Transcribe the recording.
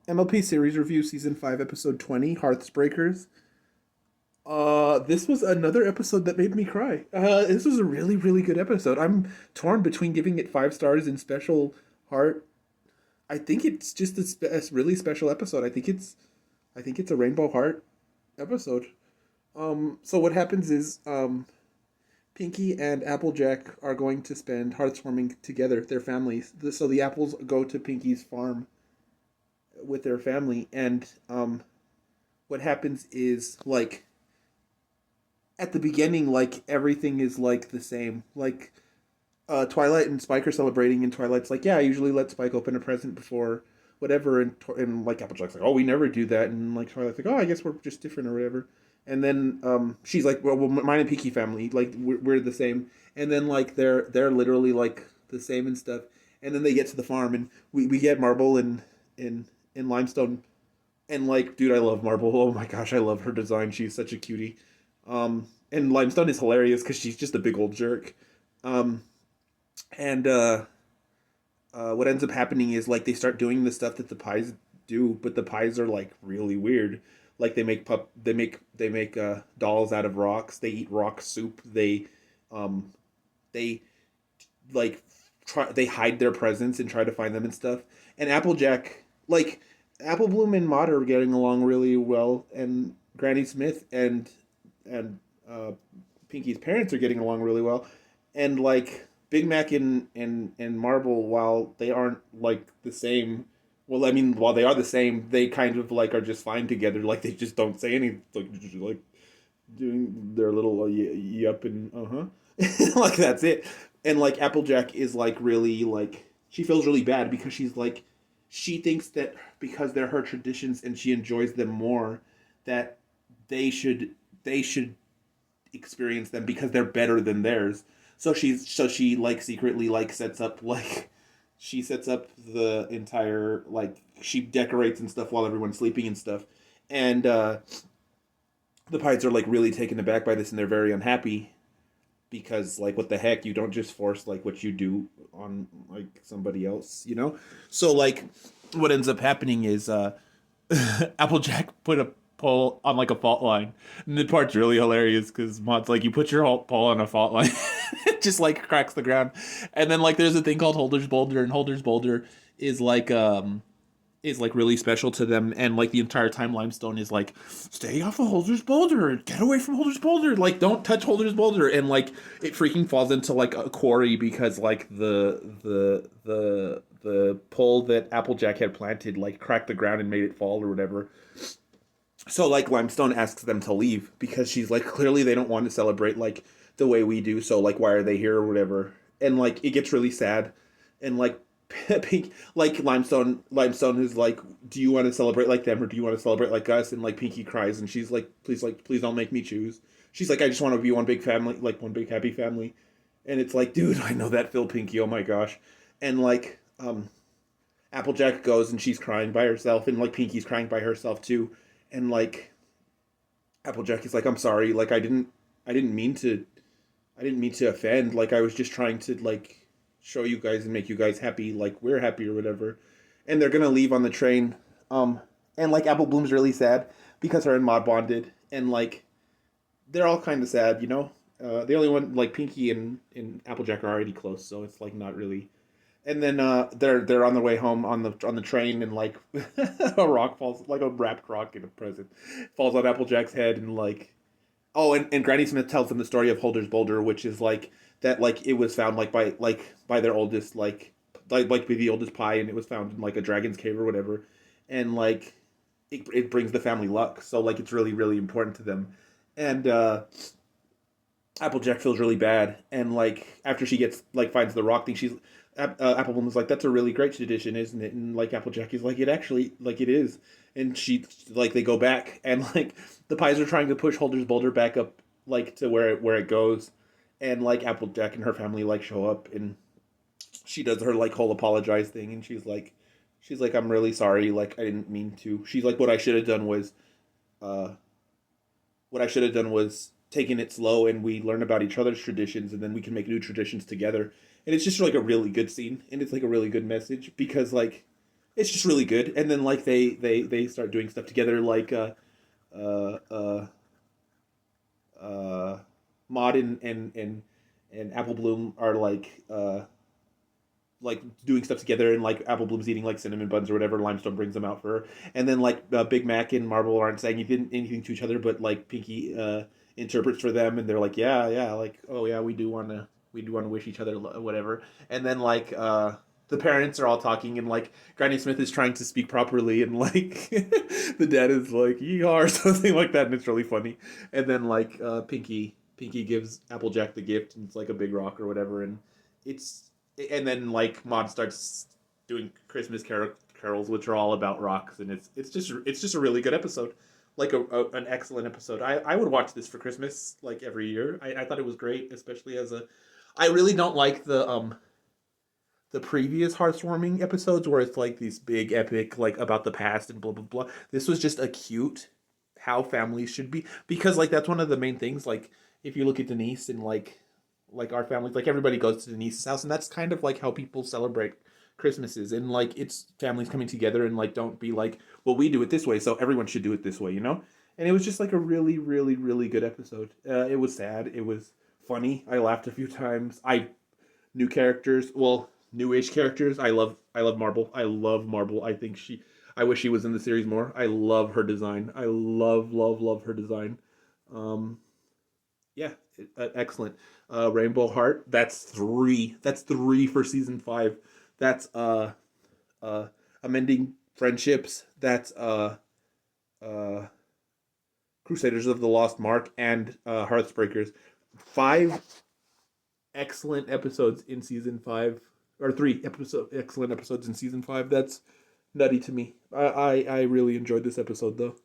MLP series review season 5 episode 20 Hearthsbreakers. This was another episode that made me cry. This was a really really good episode. I'm torn between giving it 5 stars in special heart. I think it's just a really special episode. I think it's a rainbow heart episode. So what happens is Pinky and Applejack are going to spend hearthwarming together, their families. So the apples go to Pinky's farm with their family, and what happens is like at the beginning, like everything is like the same. Like Twilight and Spike are celebrating, and Twilight's like, "Yeah, I usually let Spike open a present before whatever," and like Applejack's like, "Oh, we never do that," and like Twilight's like, "Oh, I guess we're just different or whatever." And then she's like, "Well, mine and Pinky family, like we're the same." And then like they're literally like the same and stuff. And then they get to the farm, and we get Marble and Limestone. And like, dude, I love Marble. Oh my gosh, I love her design. She's such a cutie. And Limestone is hilarious because she's just a big old jerk. Um, and what ends up happening is like they start doing the stuff that the pies do, but the pies are like really weird. Like they make dolls out of rocks. They eat rock soup. Um they like they hide their presents and try to find them and stuff. And Applejack, like Apple Bloom and Maud are getting along really well, and Granny Smith and Pinky's parents are getting along really well, and like Big Mac and Marble, while they aren't like the same. Well, I mean, while they are the same, they kind of like are just fine together. Like they just don't say anything, like doing their little yup and like that's it. And like Applejack is like really like she feels really bad because she's like she thinks that because they're her traditions and she enjoys them more, that they should experience them because they're better than theirs. So she like secretly like sets up like she sets up the entire like she decorates and stuff while everyone's sleeping and stuff. And the Pides are like really taken aback by this and they're very unhappy because like what the heck, you don't just force like what you do on like somebody else, you know? So like what ends up happening is Applejack put a pole on like a fault line. And the part's really hilarious because Maud's like, you put your pole on a fault line. It just like cracks the ground. And then like there's a thing called Holder's Boulder, and Holder's Boulder is like really special to them, and like the entire time Limestone is like, stay off of Holder's Boulder, get away from Holder's Boulder, like don't touch Holder's Boulder. And like it freaking falls into like a quarry because like the pole that Applejack had planted like cracked the ground and made it fall or whatever. So like Limestone asks them to leave because she's like, clearly they don't want to celebrate like the way we do, so like why are they here or whatever. And like it gets really sad. And like Pink, like Limestone is like, do you want to celebrate like them or do you want to celebrate like us? And like Pinky cries and she's like, please don't make me choose. She's like, I just want to be one big family, like one big happy family. And it's like, dude, I know that, Phil. Pinky, oh my gosh. And like Applejack goes and she's crying by herself, and like Pinky's crying by herself too. And like Applejack is like, I'm sorry, like I didn't mean to offend. Like I was just trying to like show you guys and make you guys happy, like we're happy or whatever. And they're gonna leave on the train. And like Apple Bloom's really sad because her and Maud bonded, and like they're all kind of sad, you know. The only one like Pinky and Applejack are already close, so it's like not really. And then they're on the way home on the train, and like a rock falls, like a wrapped rock in a present falls on Applejack's head, and like oh, and Granny Smith tells them the story of Holder's Boulder, which is like that like it was found like by their oldest like by the oldest pie, and it was found in like a dragon's cave or whatever, and like it brings the family luck, so like it's really really important to them. And Applejack feels really bad, and like after she gets like finds the rock thing, she's Applewoman was like, "That's a really great tradition, isn't it?" And like Applejack is like, "It actually like it is." And she like they go back, and like the pies are trying to push Holder's Boulder back up like to where it goes, and like Applejack and her family like show up, and she does her like whole apologize thing, and she's like, "I'm really sorry, like I didn't mean to." She's like, uh what I should have done was taking it slow, and we learn about each other's traditions, and then we can make new traditions together. And it's just like a really good scene, and it's like a really good message because like it's just really good. And then like they start doing stuff together, like uh, uh, uh, Maud and Apple Bloom are like doing stuff together, and like Apple Bloom's eating like cinnamon buns or whatever. Limestone brings them out for her, and then like Big Mac and Marble aren't saying anything to each other, but like Pinky interprets for them, and they're like, yeah, like, oh yeah, we do want to wish each other whatever, and then like the parents are all talking, and like Granny Smith is trying to speak properly, and like the dad is like yeehaw or something like that, and it's really funny, and then like Pinky gives Applejack the gift, and it's like a big rock or whatever, and it's and then like Maud starts doing carols, which are all about rocks, and it's just a really good episode, like an excellent episode. I would watch this for Christmas like every year. I thought it was great, especially as a. I really don't like the previous heartwarming episodes where it's like these big epic like about the past and blah blah blah. This was just a cute how families should be, because like that's one of the main things. Like if you look at Denise and like our families, like everybody goes to Denise's house, and that's kind of like how people celebrate Christmases, and like it's families coming together, and like don't be like, well, we do it this way, so everyone should do it this way, you know. And it was just like a really really really good episode. It was sad, it was funny, I laughed a few times. I new characters, well, newish characters. I love Marble. I love Marble. I think she. I wish she was in the series more. I love her design. I love her design. Um, yeah, excellent. Rainbow Heart. That's three. That's three for season 5. That's amending friendships. That's uh Crusaders of the Lost Mark and Hearthsbreakers. 5 excellent episodes in season 5, or 3 excellent episodes in season 5. That's nutty to me. I really enjoyed this episode though.